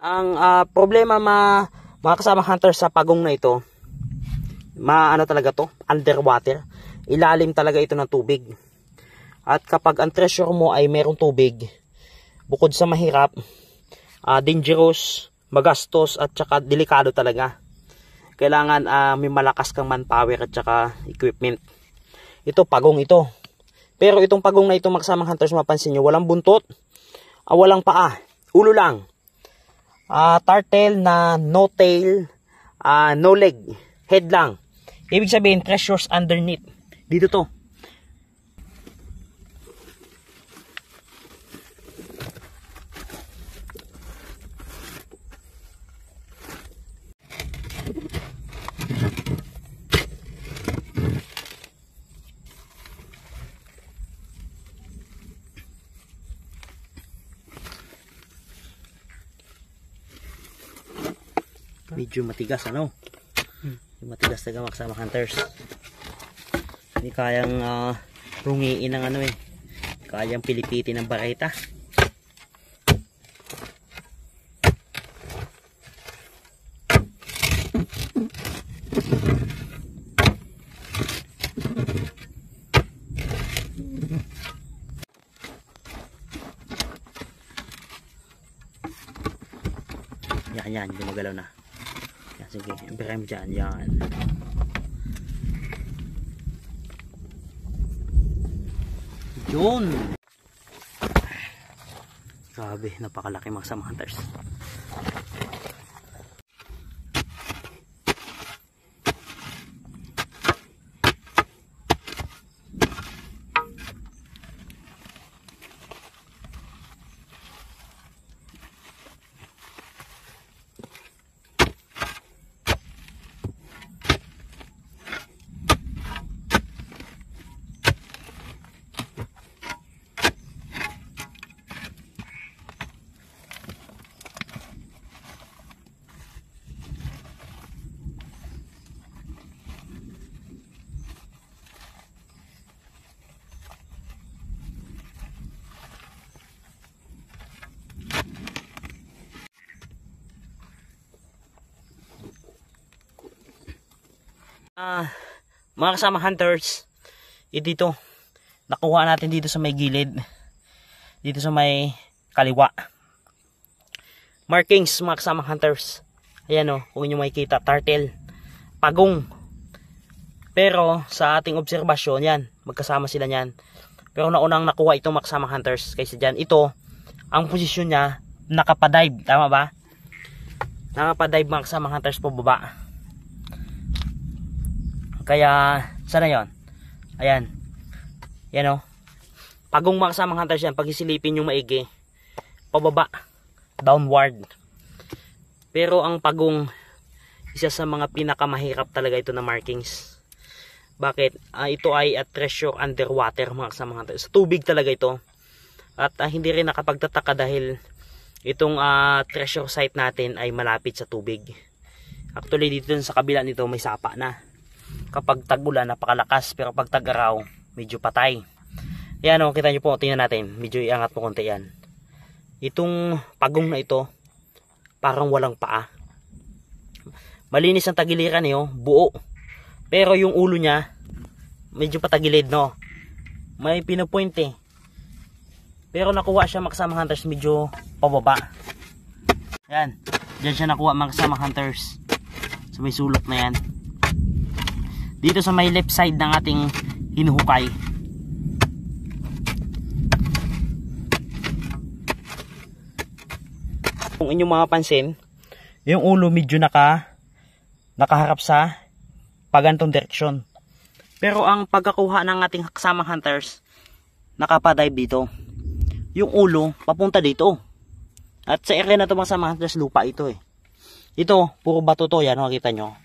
Ang problema mga kasama hunter sa pagong na ito, ano talaga to, underwater. Ilalim talaga ito ng tubig. At kapag ang treasure mo ay merong tubig, bukod sa mahirap, dangerous, magastos at saka delikado talaga. Kailangan may malakas kang manpower at saka equipment. Ito pagong ito. Pero itong pagong na ito mga kasamang hunters, mapansin nyo, walang buntot, walang paa, ulo lang. Turtle na no tail, no leg, head lang. Ibig sabihin treasures underneath. Dito to. Medyo matigas ano. Matigas talaga mga kasama hunters. Hindi kayang rungiin ng ano eh. Kayang pilipitin ng bareta. Yan, hindi magalaw na. Yan, sige, ibigay mo dyan, yan. Yun! Grabe, napakalaki mga kasama hunters. Mga kasama hunters, dito nakuha natin dito sa may gilid, dito sa may kaliwa, markings mga kasama hunters. Ayan o, kung inyo makikita, turtle, pagong. Pero sa ating obserbasyon, yan, magkasama sila yan. Pero naunang nakuha ito mga kasama hunters, kaysa dyan, ito ang posisyon niya nakapadive, tama ba? Nakapadive mga kasama hunters po baba. Kaya, sana yon. Ayan. Yan o. Pagong mga kasamang hunters yan, pag isilipin yung maigi, pababa, downward. Pero ang pagong, isa sa mga pinakamahirap talaga ito na markings. Bakit? Ito ay treasure underwater mga kasamang hunters. Sa tubig talaga ito. At hindi rin nakapagtataka dahil itong treasure site natin ay malapit sa tubig. Actually, dito sa kabila nito may sapa na. Kapag tag-ulan napakalakas, pero pag tag-araw medyo patay. Yan o, kita nyo po, tingnan natin, medyo iangat mo konti yan. Itong pagong na ito parang walang paa, malinis ang tagiliran eh, buo, pero yung ulo nya medyo patagilid no, may pinopoint eh. Pero nakuha siya mga kasama hunters medyo pababa. Yan, dyan siya nakuha mga kasama hunters, sa may sulok na yan, dito sa may left side ng ating hinuhukay. Kung inyong mapapansin, yung ulo medyo nakaharap sa pagantong direksyon. Pero ang pagkakuha ng ating kasamang hunters, nakapadive dito. Yung ulo papunta dito. At sa area na ito mga kasamang hunters, lupa ito eh. Ito, puro bato to, yan makikita nyo.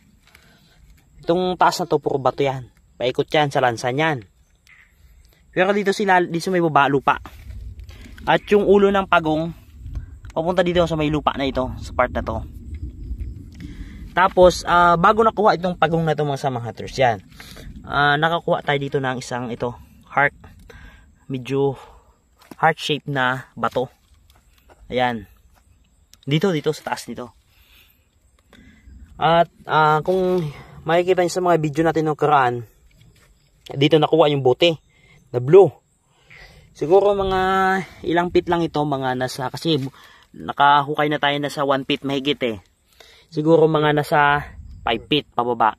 Itong taas na to puro bato yan. Paikot yan sa lansan yan. Pero dito may baba, lupa. At yung ulo ng pagong papunta dito sa may lupa na ito, sa part na to. Tapos bago nakuha itong pagong na ito mga kasamang hunters, yan. Nakakuha tayo dito ng isang ito, heart. Medyo heart shape na bato. Ayan. Dito sa taas nito. At kung makikita niyo sa mga video natin ng nakaraan, dito nakuha yung bote na blue. Siguro mga ilang feet lang ito, mga nasa, kasi nakahukay na tayo nasa 1 feet mahigit eh. Siguro mga nasa 5 feet pababa.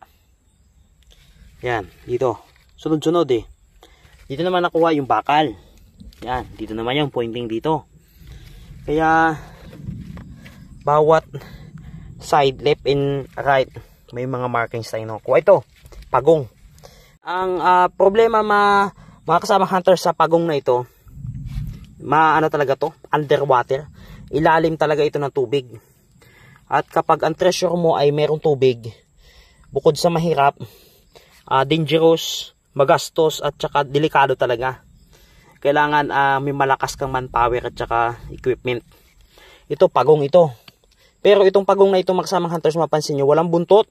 Yan, dito. Sunod-sunod eh. Dito naman nakuha yung bakal. Yan, dito naman yung pointing dito. Kaya bawat side, left and right, may mga markings tayo nakuha. Ito, pagong. Ang problema mga kasama hunter sa pagong na ito, ano talaga to, underwater. Ilalim talaga ito ng tubig. At kapag ang treasure mo ay merong tubig, bukod sa mahirap, dangerous, magastos at saka delikado talaga. Kailangan may malakas kang manpower at saka equipment. Ito pagong ito. Pero itong pagong na ito, mga kasamang hunters, mapansin nyo, walang buntot,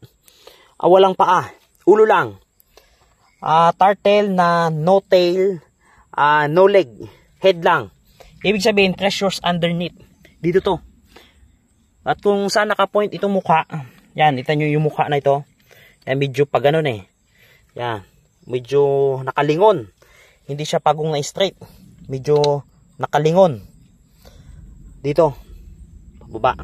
walang paa, ulo lang. Turtle na no tail, no leg, head lang. Ibig sabihin, treasures underneath. Dito to. At kung saan nakapoint itong mukha, yan, ito nyo yung mukha na ito. Yan, medyo pa ganun eh. Yan, medyo nakalingon. Hindi siya pagong na straight. Medyo nakalingon. Dito, pababa.